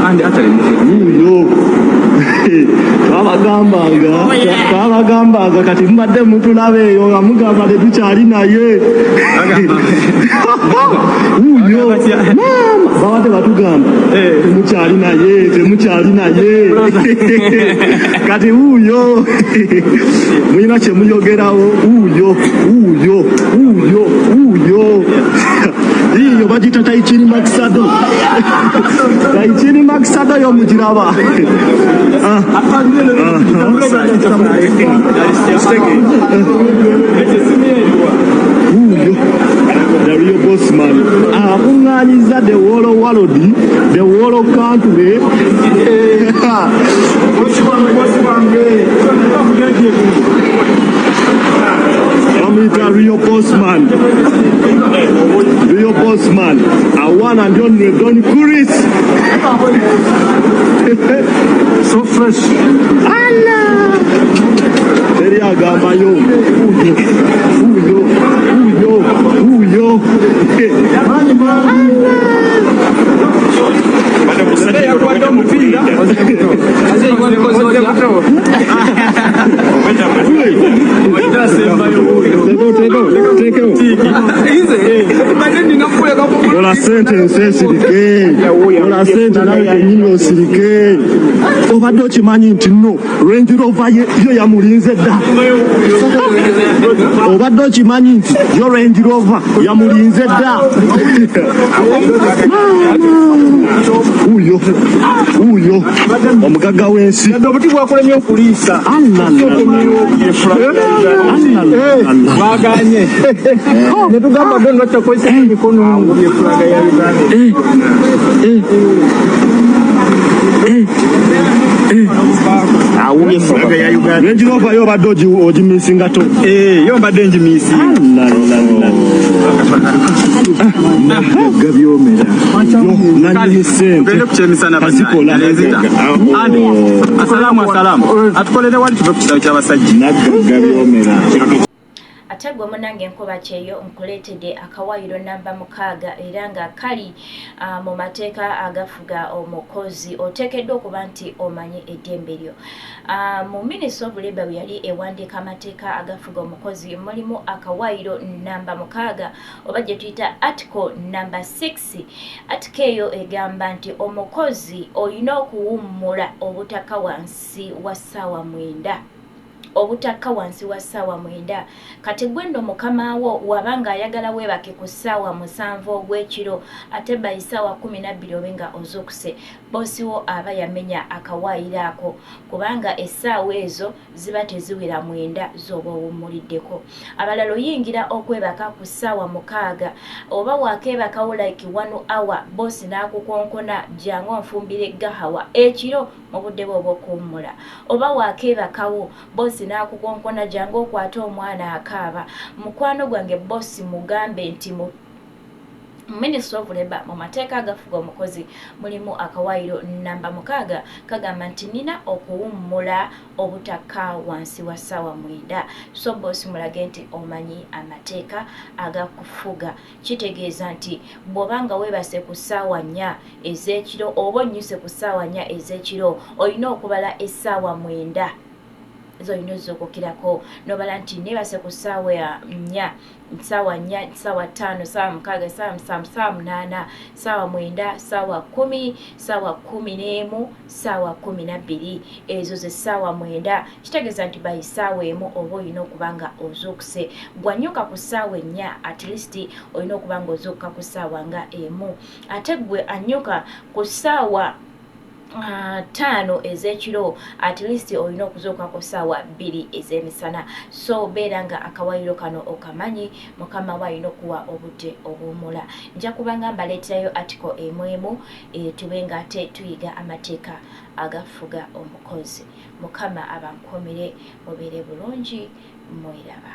kandi atari uyo twabagamba kati mbadde mutulabe eyo amugamba tetukyali naye uyo babadde batugamba temukyali naye kati uyo mulina kyemuyogerawo uyo iyo bagita Taichini Maxado yo mujiraba the real boss man akunganyiza the whole world, the whole country. The real boss man, I one and only Don Kuris. So fresh. Allah. Very agama yo. Uyo. Ola sentence sirike. Ola sentence nawe nyinyo sirike. Obadde okimanyi nti no Range Rover yo yamulinze dda. Obadde okimanyi nti yo Range Rover yamulinze dda. Uyo omugaga w'ensi obuti bwakolemye okuliisa baganye netugamba doni bakyakozesa emikono byefulaga ya awuye fulaga ya Uganda Range Rover yo badde ogimisinga to yo mbadde njimisi gabyomera asalamu atukolere wali tuve ku kitabo ky'abasajja gabyomera ate gwe munange enkuba kyeyo nkuleetedde akawayiro namba 6 era nga kali mu mateeka agafuga omukozi oteekeddwa okuba nti omanyi eddembe lyo. Mu Ministry of Labour bwe yali ewandiika amateeka agafuga omukozi mulimu akawayiro namba 6 oba gye tuyita article namba 6. Article eyo egamba nti omukozi olina okuwummula obutaka wansi wa ssaawa 9. Obutaka wansi wa ssaawa 9. Kati gwendo mukama wo wabanga ayagala webake ku ssaawa 7 ogw'ekiro ate bayi ssaawa 12 obenga ozokuse bosi wo aba yamenya akawaayiro ako kubanga essaawa ezo ziba teziwera 9 z'oba owummuliddeko. Abalala oyingira okwebaka ku ssaawa 6 oba wakeebakawo like 1 hour bosi n'akukonkona jangu onfumbire gahawa ekiro mu budde bwo obw'okuwummula oba wakeebakawo bosi n'akukonkona jangu okwata omwana akaaba. Mukwano gwange bosi mugambe nti mu Ministry of Labour mu mateeka agafuga omukozi mulimu akawayiro namba 6 kagamba nti nina okuwummula obutaka wansi wa ssaawa 9. So bosi mulage nti omanyi amateeka agakufuga. Kitegeeza nti bw'obanga weebase ku ssaawa 4 ez'ekiro oba onnyuse ku ssaawa 4 ez'ekiro olina okubala essaawa 9 zo inozo kokirako nobala nti nebase ku ssaawa 4 ssaawa 5 ssaawa 6 ssaawa 8 ssaawa 9 ssaawa 10 ssaawa 11 ssaawa 12 ezo ze ssaawa 9 kitegeeza nti bayi ssaawa emu oba olina okubanga ozokuse. Bwanyuka ku ssaawa 4 at least olina okubanga ozokka ku ssaawa nga emu ate gwe anyuka ku ssaawa 5 ez'ekiro at least olina okuzooka ku ssaawa 2 ez'emisana. So beeranga akawayiro kano okamanyi mukama wa alina okuwa obudde obuwummula. Nja kubanga mbaleeterayo article emu tubenga ate tuyiga amateeka agafuga omukozi. Mukama abankomere mubeere bulungi mwiraba.